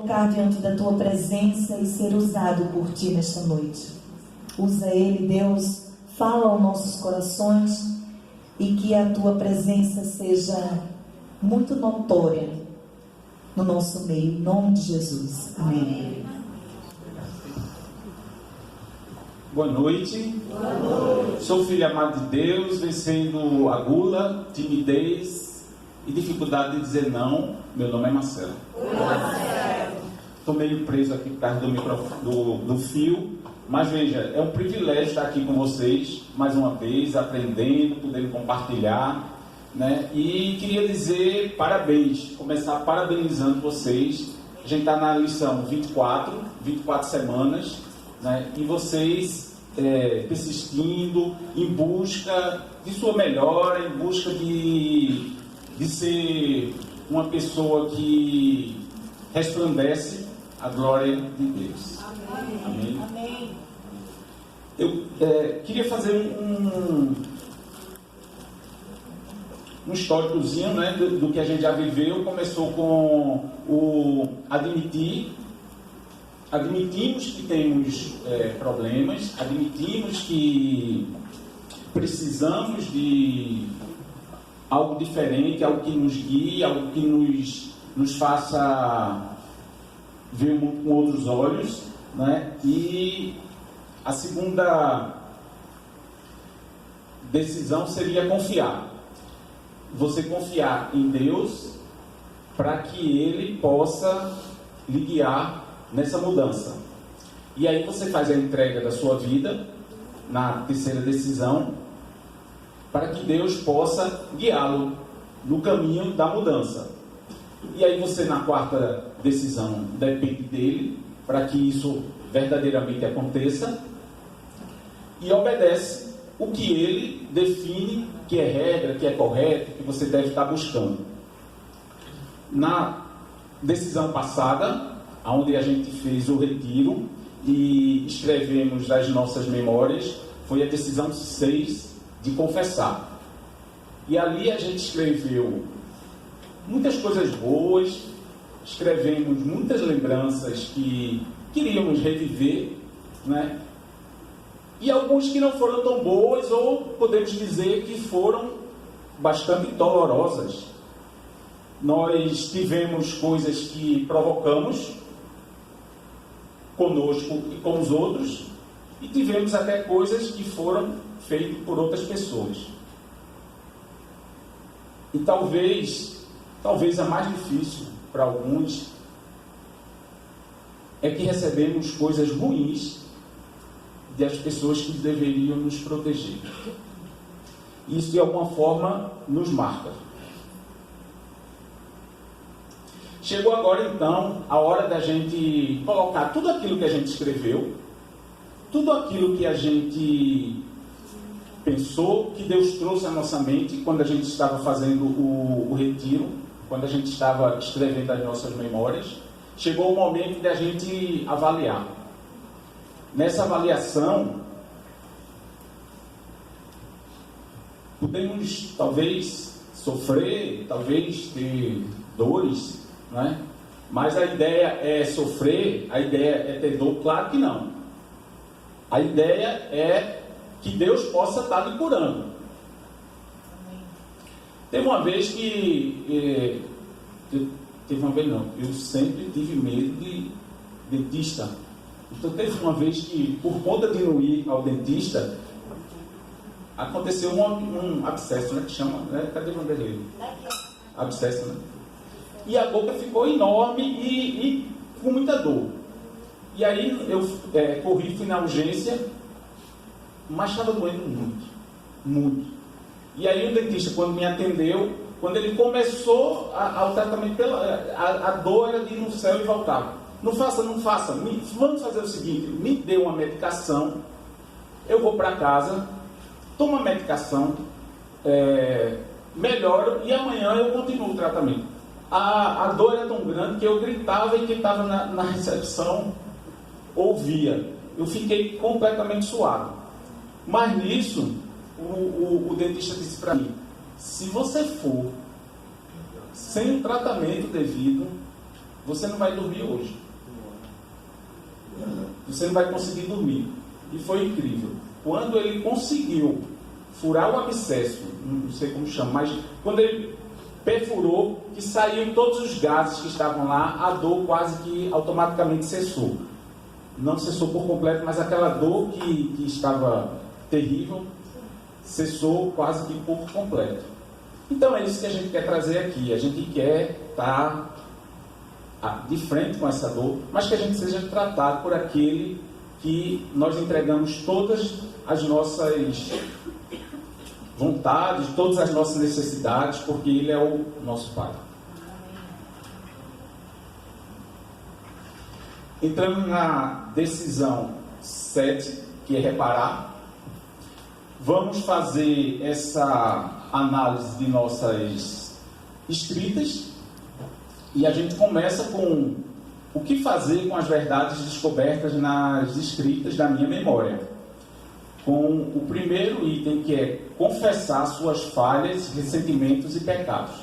colocar diante da tua presença e ser usado por ti nesta noite. Usa ele, Deus, fala aos nossos corações e que a tua presença seja muito notória no nosso meio, em nome de Jesus. Amém. Boa noite. Boa noite. Sou filho amado de Deus, vencendo a gula, timidez e dificuldade de dizer não. Meu nome é Marcelo. Estou meio preso aqui por causa do fio, mas veja, é um privilégio estar aqui com vocês mais uma vez, aprendendo, podendo compartilhar, né? E queria dizer parabéns, começar parabenizando vocês. A gente está na lição 24 semanas, né? E vocês persistindo em busca de sua melhora, em busca de ser uma pessoa que resplandece a glória de Deus. Amém. Amém. Eu queria fazer um históricozinho, né, do que a gente já viveu. Começou com o admitimos que temos problemas, admitimos que precisamos de algo diferente, algo que nos guie, algo que nos faça ver com outros olhos, né? E a segunda decisão seria confiar. Você confiar em Deus para que Ele possa lhe guiar nessa mudança. E aí você faz a entrega da sua vida na terceira decisão, para que Deus possa guiá-lo no caminho da mudança. E aí você, na quarta decisão, depende dele para que isso verdadeiramente aconteça, e obedece o que ele define que é regra, que é correto, que você deve estar buscando. Na decisão passada, onde a gente fez o retiro e escrevemos das nossas memórias, foi a decisão 6 de confessar. E ali a gente escreveu muitas coisas boas, escrevemos muitas lembranças que queríamos reviver, né? E alguns que não foram tão boas, ou podemos dizer que foram bastante dolorosas. Nós tivemos coisas que provocamos conosco e com os outros, e tivemos até coisas que foram feitas por outras pessoas. E talvez a mais difícil para alguns é que recebemos coisas ruins das pessoas que deveriam nos proteger. Isso de alguma forma nos marca. Chegou agora então a hora da gente colocar tudo aquilo que a gente escreveu, tudo aquilo que a gente pensou, que Deus trouxe à nossa mente quando a gente estava fazendo o retiro, quando a gente estava escrevendo as nossas memórias. Chegou o momento de a gente avaliar. Nessa avaliação, podemos talvez sofrer, talvez ter dores, né? Mas a ideia é sofrer, a ideia é ter dor? Claro que não. A ideia é que Deus possa estar lhe curando. Teve uma vez que... eu sempre tive medo de dentista. Então teve uma vez que, por conta de não ir ao dentista, aconteceu um abscesso, né? Que chama, né? Cadê o nome dele? Abscesso, né? E a boca ficou enorme e com muita dor. E aí eu corri, fui na urgência, mas estava doendo muito, muito. E aí o dentista, quando me atendeu, quando ele começou o tratamento, a dor era de ir no céu e voltar. Não faça, vamos fazer o seguinte, me dê uma medicação, eu vou para casa, tomo a medicação, melhoro e amanhã eu continuo o tratamento. A dor era tão grande que eu gritava e quem estava na recepção ouvia. Eu fiquei completamente suado. Mas nisso, o dentista disse para mim, se você for sem o tratamento devido, você não vai dormir hoje. Você não vai conseguir dormir. E foi incrível. Quando ele conseguiu furar o abscesso, não sei como chama, mas quando ele perfurou, que saíram todos os gases que estavam lá, a dor quase que automaticamente cessou. Não cessou por completo, mas aquela dor que estava terrível, cessou quase que por completo. Então é isso que a gente quer trazer aqui. A gente quer estar de frente com essa dor, mas que a gente seja tratado por aquele que nós entregamos todas as nossas vontades, todas as nossas necessidades, porque Ele é o nosso Pai. Entrando na decisão 7, que é reparar, vamos fazer essa análise de nossas escritas e a gente começa com o que fazer com as verdades descobertas nas escritas da minha memória. Com o primeiro item, que é confessar suas falhas, ressentimentos e pecados.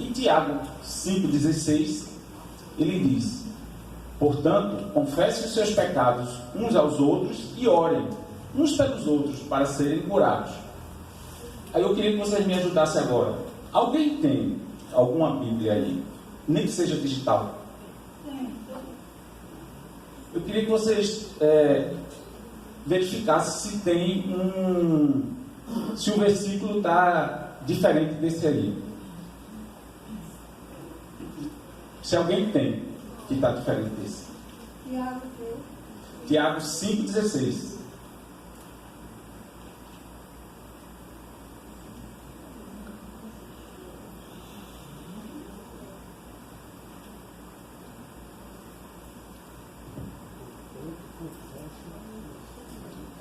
Em Tiago 5,16, ele diz: portanto, confessem os seus pecados uns aos outros e orem uns pelos outros para serem curados. Aí eu queria que vocês me ajudassem agora. Alguém tem alguma Bíblia aí? Nem que seja digital. Eu queria que vocês verificassem se tem se o versículo está diferente desse aí. Se alguém tem que está diferente desse. Tiago 5,16.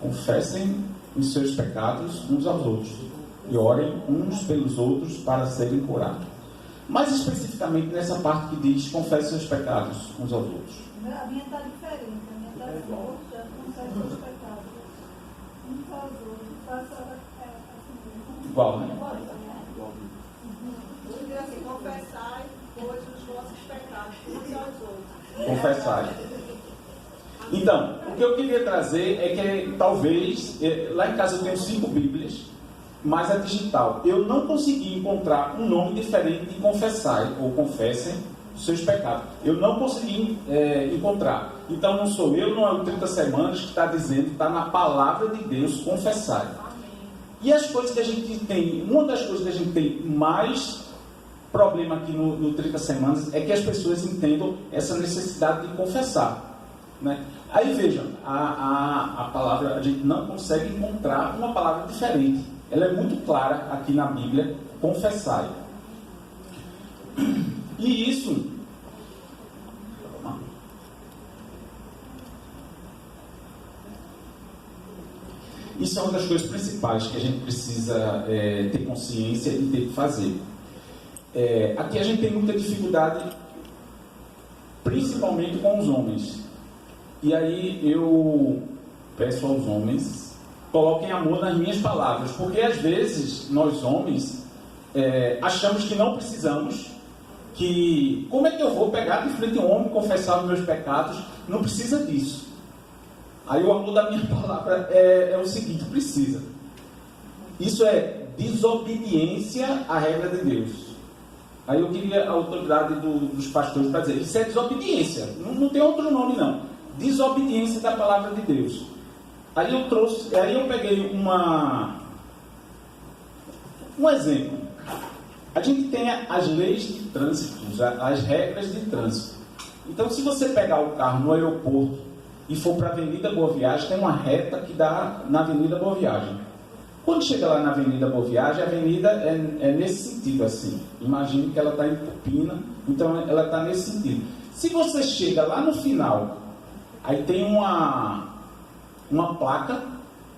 Confessem os seus pecados uns aos outros e orem uns pelos outros para serem curados. Mais especificamente nessa parte que diz: confessem seus pecados uns aos outros. A minha está diferente. A minha está assim: confessem seus pecados uns aos outros. Faça assim. Igual, né? Diz assim: confessai, pois, os vossos pecados uns aos outros. Confessai. Então, o que eu queria trazer é que talvez, lá em casa eu tenho 5 Bíblias, mas a digital, eu não consegui encontrar um nome diferente de confessai, ou confessem os seus pecados. Eu não consegui encontrar. Então não sou eu, não é o 30 Semanas que está dizendo, está na palavra de Deus, confessai. E as coisas que a gente tem, uma das coisas que a gente tem mais problema aqui no 30 Semanas é que as pessoas entendam essa necessidade de confessar. Né? Aí vejam, a palavra, a gente não consegue encontrar uma palavra diferente. Ela é muito clara aqui na Bíblia: confessai. E isso é uma das coisas principais que a gente precisa ter consciência e ter que fazer. Aqui a gente tem muita dificuldade, principalmente com os homens. E aí eu peço aos homens, coloquem amor nas minhas palavras, porque às vezes nós homens achamos que não precisamos, que como é que eu vou pegar de frente a um homem e confessar os meus pecados? Não precisa disso. Aí o amor da minha palavra é o seguinte: precisa. Isso é desobediência à regra de Deus. Aí eu queria a autoridade dos pastores para dizer: isso é desobediência, não tem outro nome não. Desobediência da palavra de Deus. Aí eu peguei um exemplo. A gente tem as leis de trânsito, as regras de trânsito. Então, se você pegar o carro no aeroporto e for para a Avenida Boa Viagem, tem uma reta que dá na Avenida Boa Viagem. Quando chega lá na Avenida Boa Viagem, a avenida é nesse sentido assim. Imagine que ela está em Pupina, então ela está nesse sentido. Se você chega lá no final, aí tem uma placa,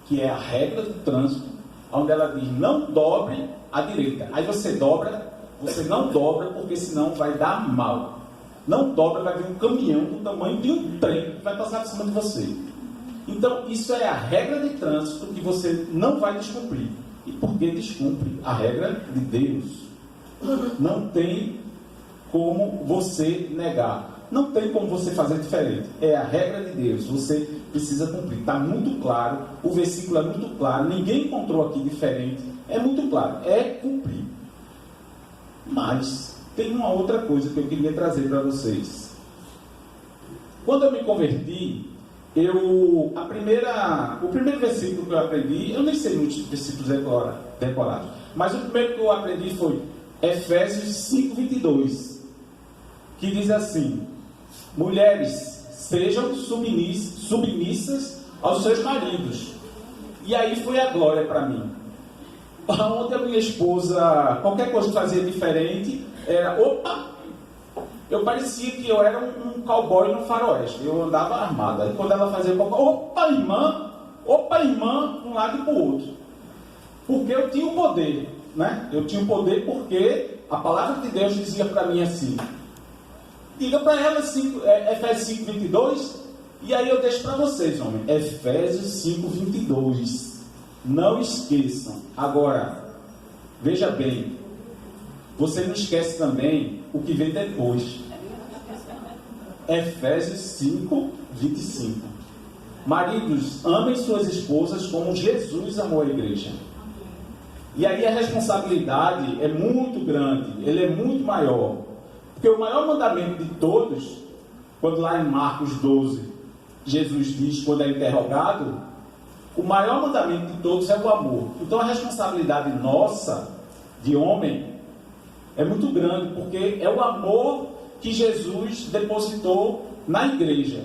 que é a regra do trânsito, onde ela diz: não dobre à direita. Aí você não dobra, porque senão vai dar mal. Não dobra, vai vir um caminhão do tamanho de um trem que vai passar por cima de você. Então, isso é a regra de trânsito que você não vai descumprir. E por que descumpre? A regra de Deus. Não tem como você negar. Não tem como você fazer diferente. É a regra de Deus. Você precisa cumprir. Está muito claro. O versículo é muito claro. Ninguém encontrou aqui diferente. É muito claro. É cumprir. Mas tem uma outra coisa que eu queria trazer para vocês. Quando eu me converti, o primeiro versículo que eu aprendi, eu nem sei muitos versículos decorados, mas o primeiro que eu aprendi foi Efésios 5:22, que diz assim: mulheres, sejam submissas aos seus maridos. E aí foi a glória para mim. Onde a minha esposa, qualquer coisa que fazia diferente, era, eu parecia que eu era um cowboy no faroeste. Eu andava armado. Aí quando ela fazia qualquer coisa, opa, irmã, de um lado e para o outro. Porque eu tinha o poder, né? Eu tinha o poder porque a palavra de Deus dizia para mim assim: diga para ela Efésios 5:22, e aí eu deixo para vocês, homem. Efésios 5:22. Não esqueçam. Agora, veja bem, você não esquece também o que vem depois. Efésios 5:25. Maridos, amem suas esposas como Jesus amou a igreja. E aí a responsabilidade é muito grande, ele é muito maior. Porque o maior mandamento de todos, quando lá em Marcos 12, Jesus diz, quando é interrogado, o maior mandamento de todos é o amor. Então a responsabilidade nossa, de homem, é muito grande, porque é o amor que Jesus depositou na igreja.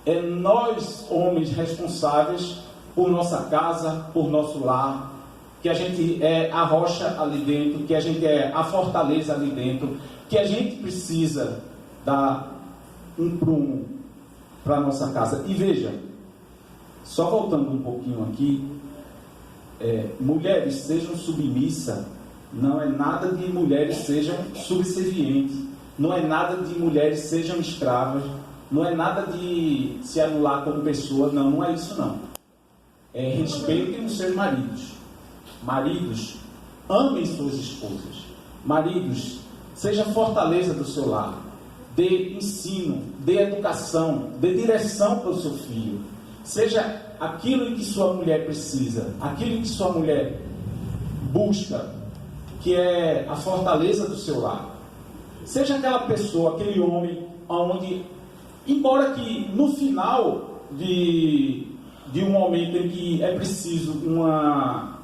É nós, homens, responsáveis por nossa casa, por nosso lar, que a gente é a rocha ali dentro, que a gente é a fortaleza ali dentro, que a gente precisa dar um prumo para a nossa casa. E veja, só voltando um pouquinho aqui, mulheres sejam submissas, não é nada de mulheres sejam subservientes, não é nada de mulheres sejam escravas, não é nada de se anular como pessoa, não é isso não. Respeitem os seus maridos. Maridos, amem suas esposas. Maridos, seja fortaleza do seu lar. Dê ensino, dê educação, dê direção para o seu filho. Seja aquilo que sua mulher precisa, aquilo que sua mulher busca, que é a fortaleza do seu lar. Seja aquela pessoa, aquele homem, onde, embora que no final de um momento em que é preciso uma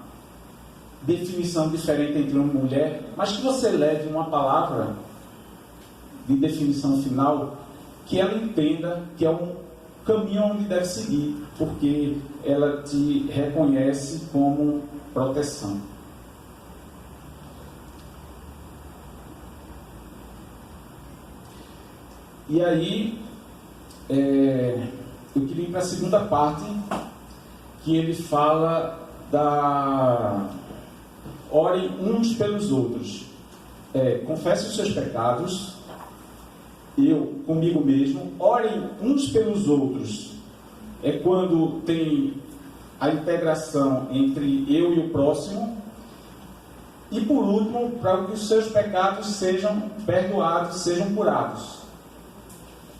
definição diferente entre uma mulher, mas que você leve uma palavra de definição final, que ela entenda que é um caminho onde deve seguir, porque ela te reconhece como proteção. E aí, eu queria ir para a segunda parte, que ele fala da orem uns pelos outros. Confesse os seus pecados, eu comigo mesmo, orem uns pelos outros. É quando tem a integração entre eu e o próximo. E por último, para que os seus pecados sejam perdoados, sejam curados.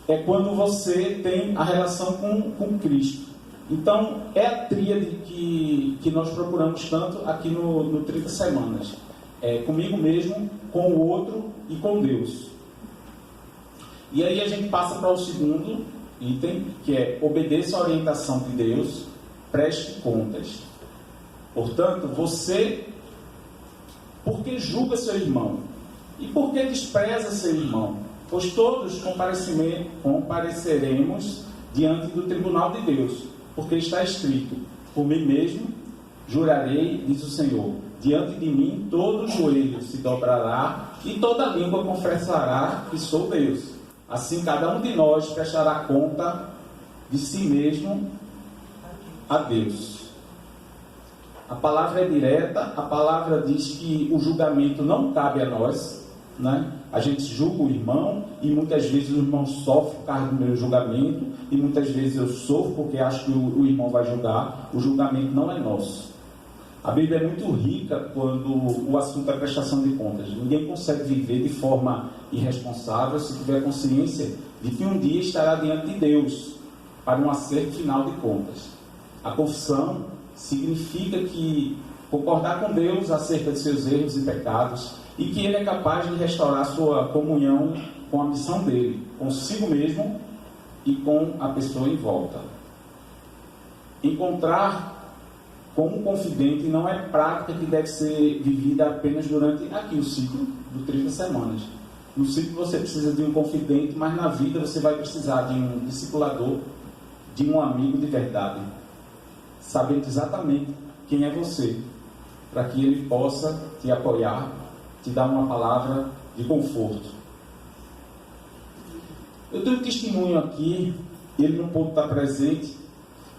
É quando você tem a relação com Cristo. Então, é a tríade que nós procuramos tanto aqui no 30 Semanas. Comigo mesmo, com o outro e com Deus. E aí a gente passa para o segundo item, que é obedeça a orientação de Deus, preste contas. Portanto, você, por que julga seu irmão? E por que despreza seu irmão? Pois todos compareceremos diante do tribunal de Deus, porque está escrito: por mim mesmo jurarei, diz o Senhor, diante de mim todo joelho se dobrará e toda língua confessará que sou Deus. Assim cada um de nós prestará conta de si mesmo a Deus. A palavra é direta, a palavra diz que o julgamento não cabe a nós, né? A gente julga o irmão e muitas vezes o irmão sofre por causa do meu julgamento e muitas vezes eu sofro porque acho que o irmão vai julgar. O julgamento não é nosso. A Bíblia é muito rica quando o assunto é prestação de contas. Ninguém consegue viver de forma irresponsável se tiver consciência de que um dia estará diante de Deus para um acerto final de contas. A confissão significa que concordar com Deus acerca de seus erros e pecados e que Ele é capaz de restaurar sua comunhão com a missão dele, consigo mesmo e com a pessoa em volta. Encontrar como confidente não é prática que deve ser vivida apenas durante aqui o ciclo do 30 semanas. No ciclo você precisa de um confidente, mas na vida você vai precisar de um discipulador, de um amigo de verdade, sabendo exatamente quem é você, para que ele possa te apoiar, te dar uma palavra de conforto. Eu tenho um testemunho aqui, ele não pôde estar presente,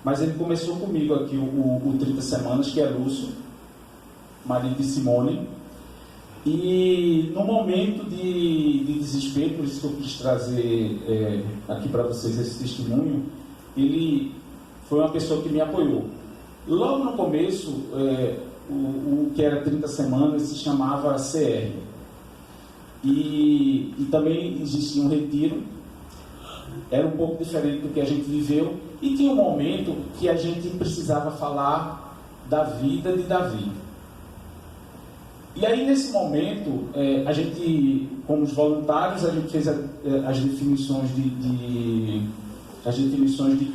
mas ele começou comigo aqui o 30 semanas, que é Lúcio, marido de Simone. E no momento de desespero, por isso que eu quis trazer aqui para vocês esse testemunho, ele foi uma pessoa que me apoiou. Logo no começo, o que era 30 semanas se chamava CR. E também existia um retiro, era um pouco diferente do que a gente viveu, e tinha um momento que a gente precisava falar da vida de Davi. E aí, nesse momento, a gente, como os voluntários, a gente fez as definições de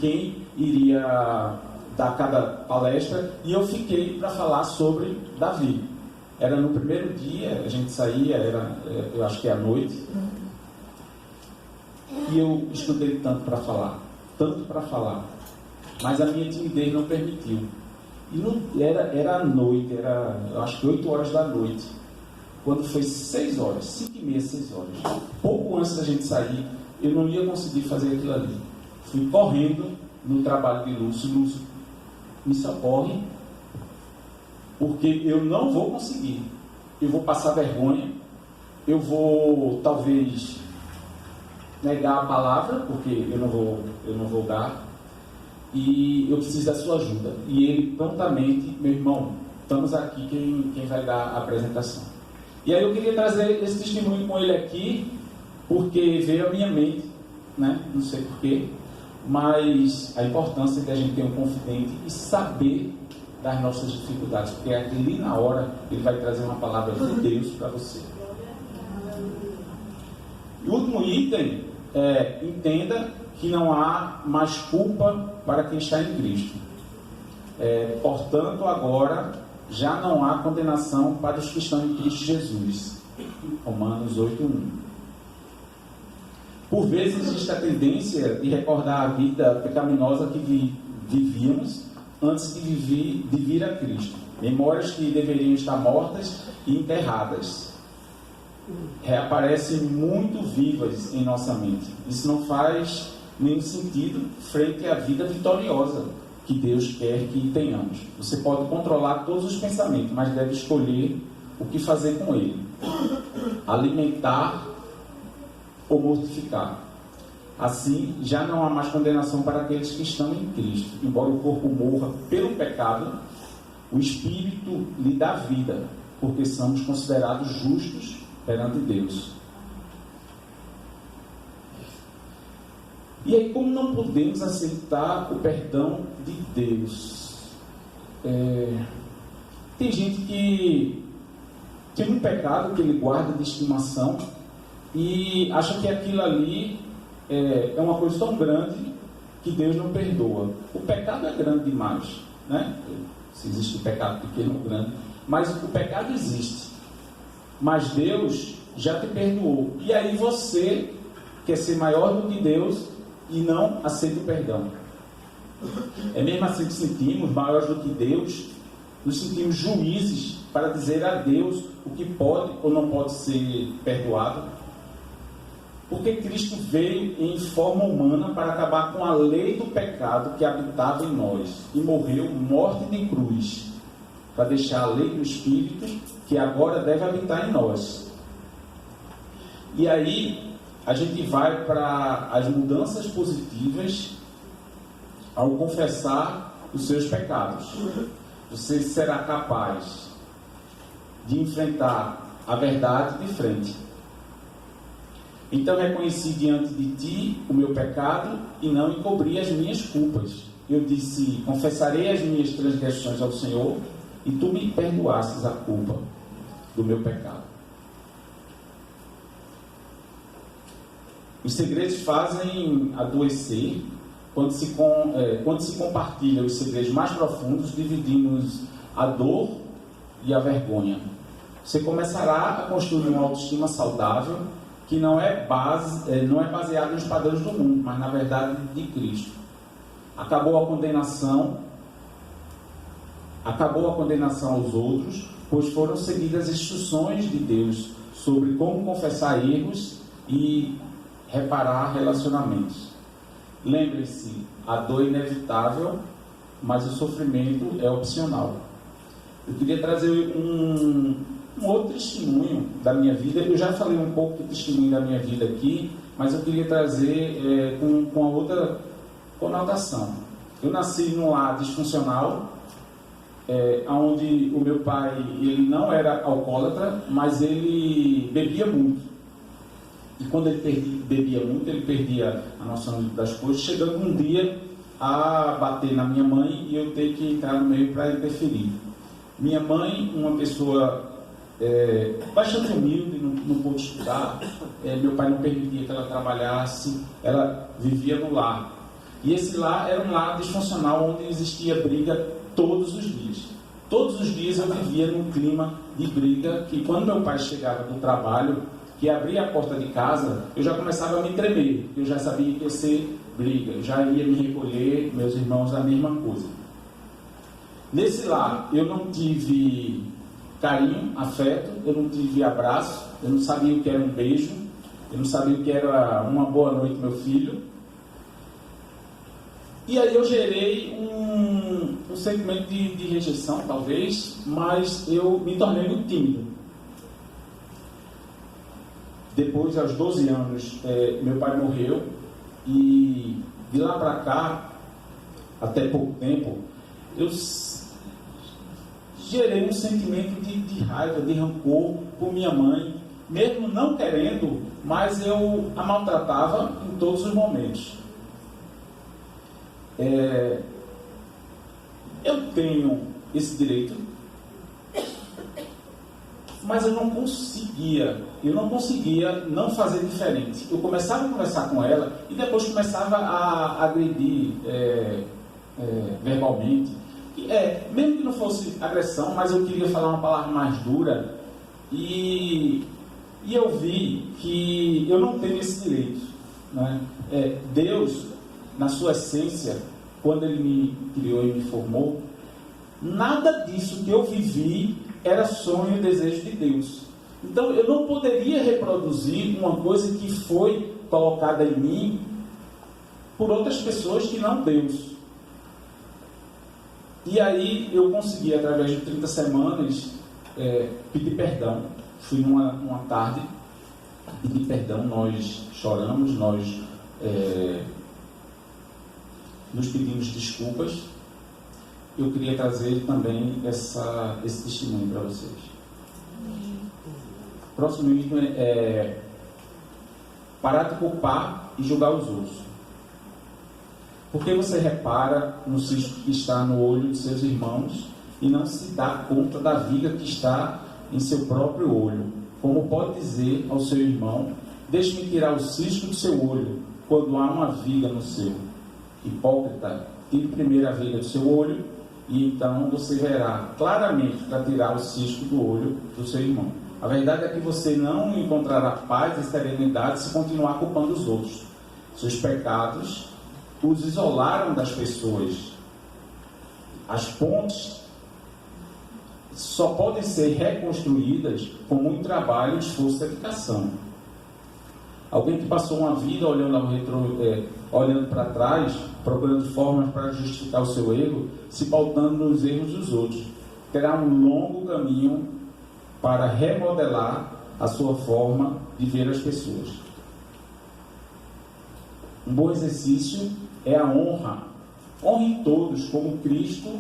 quem iria dar cada palestra, e eu fiquei para falar sobre Davi. Era no primeiro dia, a gente saía, eu acho que é à noite, e eu estudei tanto para falar, mas a minha timidez não permitiu. E era à noite, eu acho que 8 horas da noite, quando foi 6 horas, 5h30, 6 horas, pouco antes da gente sair, eu não ia conseguir fazer aquilo ali. Fui correndo no trabalho de Lúcio, me socorre, porque eu não vou conseguir, eu vou passar vergonha, eu vou talvez negar a palavra, porque eu não vou dar, e eu preciso da sua ajuda. E ele prontamente, meu irmão, estamos aqui, quem vai dar a apresentação. E aí eu queria trazer esse testemunho com ele aqui, porque veio à minha mente, né? Não sei porquê, mas a importância de a gente ter um confidente e saber das nossas dificuldades, porque ali na hora ele vai trazer uma palavra de Deus para você. E o último item é: entenda que não há mais culpa para quem está em Cristo. Portanto, agora já não há condenação para os que estão em Cristo Jesus. Romanos 8:1. Por vezes existe a tendência de recordar a vida pecaminosa que vivíamos antes de vir a Cristo. Memórias que deveriam estar mortas e enterradas reaparecem muito vivas em nossa mente. Isso não faz nenhum sentido frente à vida vitoriosa que Deus quer que tenhamos. Você pode controlar todos os pensamentos, mas deve escolher o que fazer com ele: alimentar ou mortificar. Assim, já não há mais condenação para aqueles que estão em Cristo. Embora o corpo morra pelo pecado, o Espírito lhe dá vida, porque somos considerados justos perante Deus. E aí, como não podemos aceitar o perdão de Deus? Tem gente que tem um pecado que ele guarda de estimação e acha que aquilo ali é uma coisa tão grande que Deus não perdoa. O pecado é grande demais, né? Se existe pecado pequeno ou grande, mas o pecado existe. Mas Deus já te perdoou. E aí você quer ser maior do que Deus e não aceita o perdão. É mesmo assim que sentimos maiores do que Deus, nos sentimos juízes para dizer a Deus o que pode ou não pode ser perdoado. Porque Cristo veio em forma humana para acabar com a lei do pecado que habitava em nós e morreu morte de cruz, para deixar a lei do Espírito que agora deve habitar em nós. E aí a gente vai para as mudanças positivas ao confessar os seus pecados. você será capaz de enfrentar a verdade de frente. Então reconheci diante de ti o meu pecado e não encobri as minhas culpas. Eu disse: confessarei as minhas transgressões ao Senhor, e tu me perdoastes a culpa do meu pecado. Os segredos fazem adoecer quando se compartilham os segredos mais profundos, dividimos a dor e a vergonha. Você começará a construir uma autoestima saudável que não é baseada nos padrões do mundo, mas na verdade de Cristo. Acabou a condenação aos outros, pois foram seguidas as instruções de Deus sobre como confessar erros e reparar relacionamentos. Lembre-se, a dor é inevitável, mas o sofrimento é opcional. Eu queria trazer um outro testemunho da minha vida. Eu já falei um pouco do testemunho da minha vida aqui, mas eu queria trazer com a outra conotação. Eu nasci num lar disfuncional, onde o meu pai, ele não era alcoólatra, mas ele bebia muito. E quando ele bebia muito, ele perdia a noção das coisas, chegando um dia a bater na minha mãe e eu ter que entrar no meio para interferir. Minha mãe, uma pessoa bastante humilde, não pôde estudar, meu pai não permitia que ela trabalhasse, ela vivia no lar. E esse lar era um lar disfuncional, onde existia briga todos os dias. Todos os dias eu vivia num clima de briga, que quando meu pai chegava do trabalho, que abria a porta de casa, eu já começava a me tremer, eu já sabia que ia ser briga, eu já ia me recolher, meus irmãos a mesma coisa. Nesse lar eu não tive carinho, afeto, eu não tive abraço, eu não sabia o que era um beijo, eu não sabia o que era uma boa noite, meu filho. E aí eu gerei um sentimento de rejeição, talvez, mas eu me tornei muito tímido. Depois, aos 12 anos, meu pai morreu, e de lá para cá, até pouco tempo, eu gerei um sentimento de raiva, de rancor por minha mãe, mesmo não querendo, mas eu a maltratava em todos os momentos. Eu tenho esse direito, mas eu não conseguia não fazer diferente. Eu começava a conversar com ela e depois começava a agredir verbalmente. Mesmo que não fosse agressão, mas eu queria falar uma palavra mais dura, e eu vi que eu não tenho esse direito, né? Deus, na sua essência, quando Ele me criou e me formou, nada disso que eu vivi era sonho e desejo de Deus. Então eu não poderia reproduzir uma coisa que foi colocada em mim por outras pessoas que não Deus. E aí eu consegui, através de 30 semanas, pedir perdão. Fui numa tarde, pedir perdão, nós choramos, nós nos pedimos desculpas. Eu queria trazer também esse testemunho para vocês. O próximo item é parar de culpar e julgar os outros. Por que você repara no cisco que está no olho de seus irmãos e não se dá conta da viga que está em seu próprio olho? Como pode dizer ao seu irmão: deixe-me tirar o cisco do seu olho, quando há uma viga no seu? Hipócrita, tire primeiro a viga do seu olho, e então você verá claramente para tirar o cisco do olho do seu irmão. A verdade é que você não encontrará paz e serenidade se continuar culpando os outros. Seus pecados os isolaram das pessoas. As pontes só podem ser reconstruídas com muito trabalho, esforço e dedicação. Alguém que passou uma vida olhando para trás, procurando formas para justificar o seu erro, se pautando nos erros dos outros, terá um longo caminho para remodelar a sua forma de ver as pessoas. Um bom exercício é a honra. Honre todos como Cristo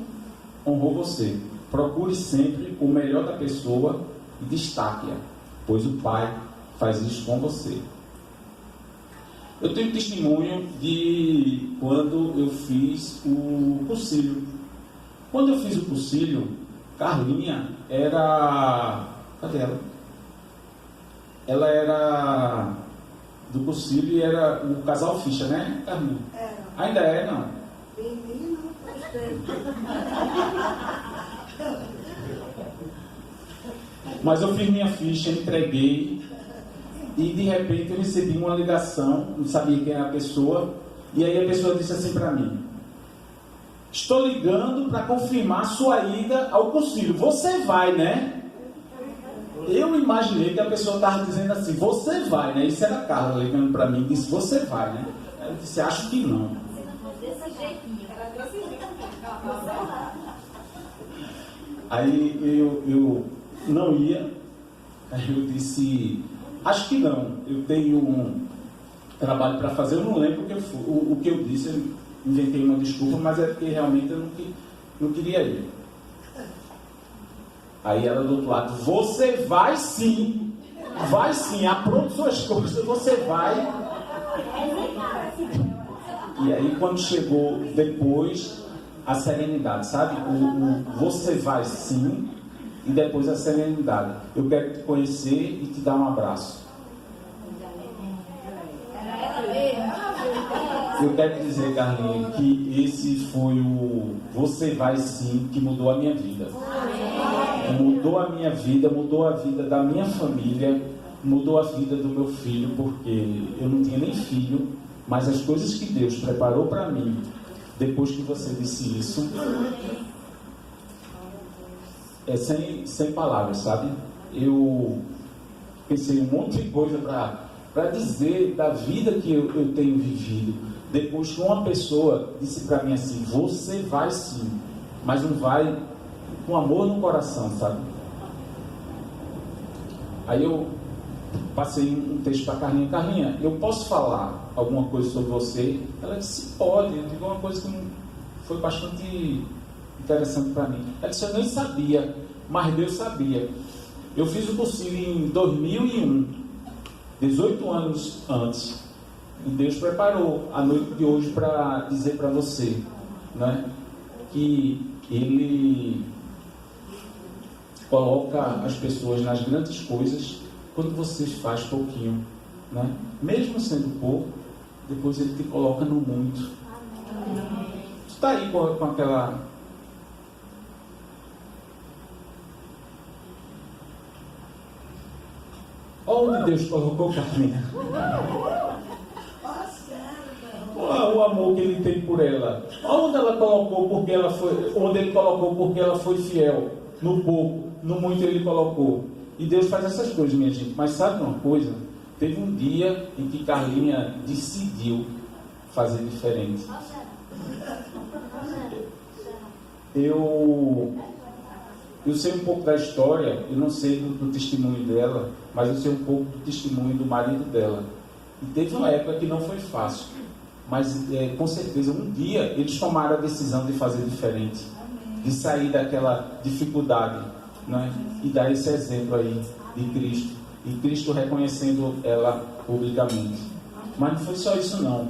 honrou você. Procure sempre o melhor da pessoa e destaque-a, pois o Pai faz isso com você. Eu tenho testemunho de quando eu fiz o cursilho. Quando eu fiz o cursilho, Carlinha era... Cadê ela? Ela era do cursilho e era o casal ficha, né, Carlinha? Era. Ainda é, não? Menino, gostei. Mas eu fiz minha ficha, entreguei e de repente eu recebi uma ligação, não sabia quem era a pessoa, e aí a pessoa disse assim para mim: estou ligando para confirmar sua ida ao cursilho. Você vai, né? Eu imaginei que a pessoa estava dizendo assim: você vai, né? Isso era a Carla ligando para mim e disse: você vai, né? Eu disse: acho que não. Desse jeitinho. Era desse jeitinho. Aí eu não ia. Aí eu disse: acho que não. Eu tenho um trabalho para fazer. Eu não lembro o que eu disse. Eu inventei uma desculpa, mas é porque realmente eu não queria ir. Aí ela do outro lado: você vai sim. Vai sim. Apronte suas coisas. Você vai. E aí quando chegou depois a serenidade, sabe? Você vai sim. E depois a serenidade. Eu quero te conhecer e te dar um abraço. Eu quero te dizer, Carlinhos, que esse foi o você vai sim que mudou a minha vida. Mudou a minha vida, mudou a vida da minha família, mudou a vida do meu filho, porque eu não tinha nem filho, mas as coisas que Deus preparou para mim, depois que você disse isso, é sem palavras, sabe? Eu pensei um monte de coisa para dizer da vida que eu tenho vivido. Depois que uma pessoa disse para mim assim: você vai sim, mas não vai com amor no coração, sabe? Aí eu passei um texto para Carlinha: Carlinha, eu posso falar alguma coisa sobre você? Ela disse: pode. Eu digo uma coisa que foi bastante interessante para mim. Ela disse: eu nem sabia, mas Deus sabia. Eu fiz o cursilho em 2001, 18 anos antes, e Deus preparou a noite de hoje para dizer para você, né, que Ele coloca as pessoas nas grandes coisas quando você faz pouquinho, né? Mesmo sendo pouco, depois Ele te coloca no muito. Tu está aí com aquela... Onde Deus colocou Carlinha? O amor que Ele tem por ela. Onde ela colocou porque ela foi, onde Ele colocou porque ela foi fiel. No pouco, no muito Ele colocou. E Deus faz essas coisas, minha gente. Mas sabe uma coisa? Teve um dia em que Carlinha decidiu fazer diferente. Eu sei um pouco da história, eu não sei do testemunho dela, mas eu sei um pouco do testemunho do marido dela. E teve uma época que não foi fácil, mas com certeza um dia eles tomaram a decisão de fazer diferente, de sair daquela dificuldade, né? E dar esse exemplo aí de Cristo, e Cristo reconhecendo ela publicamente. Mas não foi só isso não.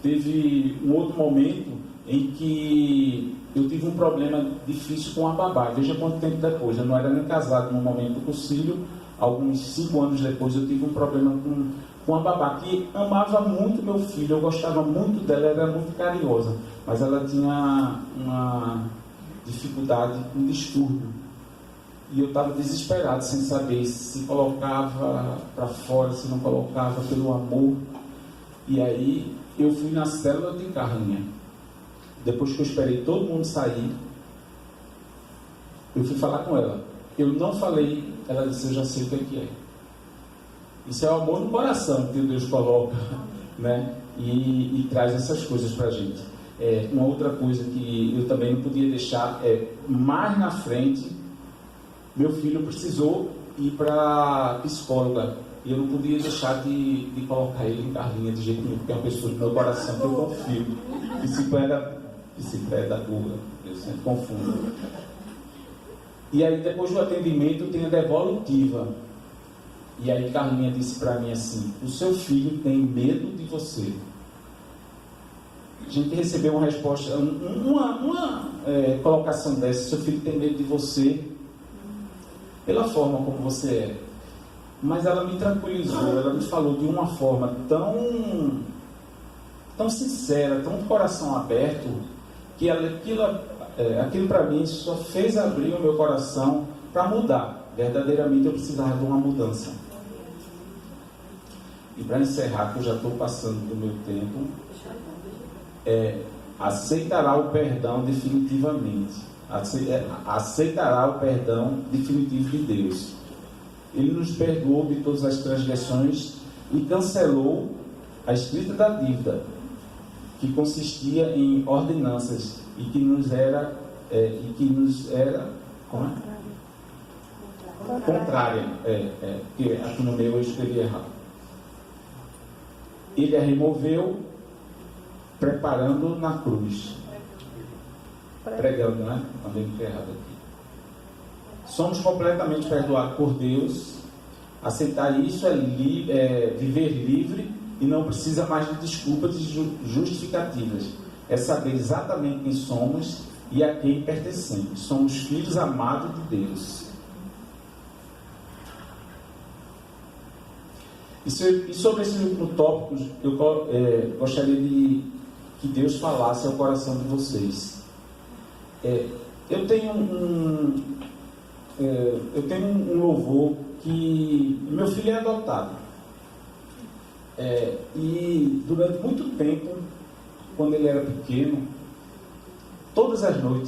Teve um outro momento em que eu tive um problema difícil com a babá. Veja quanto tempo depois, eu não era nem casado no momento do cursilho. Alguns 5 anos depois eu tive um problema com a babá, que amava muito meu filho, eu gostava muito dela, era muito carinhosa, mas ela tinha uma dificuldade, um distúrbio, e eu estava desesperado, sem saber se colocava para fora, se não colocava, pelo amor. E aí eu fui na célula de Carlinha. Depois que eu esperei todo mundo sair, eu fui falar com ela. Eu não falei, ela disse: eu já sei o que é. Isso é o amor no coração que Deus coloca, né? E traz essas coisas para a gente. Uma outra coisa que eu também não podia deixar é, mais na frente, meu filho precisou ir para psicóloga. E eu não podia deixar de colocar ele em Carlinha de jeito nenhum, porque é uma pessoa do meu coração que eu confio. Psicóloga bicicleta, Guga, eu sempre confundo. E aí depois do atendimento tem a devolutiva. E aí Carlinha disse para mim assim: o seu filho tem medo de você. A gente recebeu uma resposta, uma colocação dessa: seu filho tem medo de você pela forma como você é. Mas ela me tranquilizou, ela me falou de uma forma tão sincera, tão de coração aberto, que aquilo para mim só fez abrir o meu coração para mudar. Verdadeiramente eu precisava de uma mudança. E para encerrar, que eu já estou passando do meu tempo, aceitará o perdão definitivamente. Aceitará o perdão definitivo de Deus. Ele nos perdoou de todas as transgressões e cancelou a escrita da dívida, que consistia em ordenanças e que nos era como é? Contrária, porque aqui no meu eu escrevi errado. Ele a removeu, preparando na cruz, pregando, né? Também fiquei errado aqui. Somos completamente perdoados por Deus. Aceitar isso é viver livre e não precisa mais de desculpas e justificativas. É saber exatamente quem somos e a quem pertencemos. Somos filhos amados de Deus. E sobre esses últimos tópicos, eu gostaria que Deus falasse ao coração de vocês. Eu tenho um louvor que meu filho é adotado. E durante muito tempo, quando ele era pequeno, todas as noites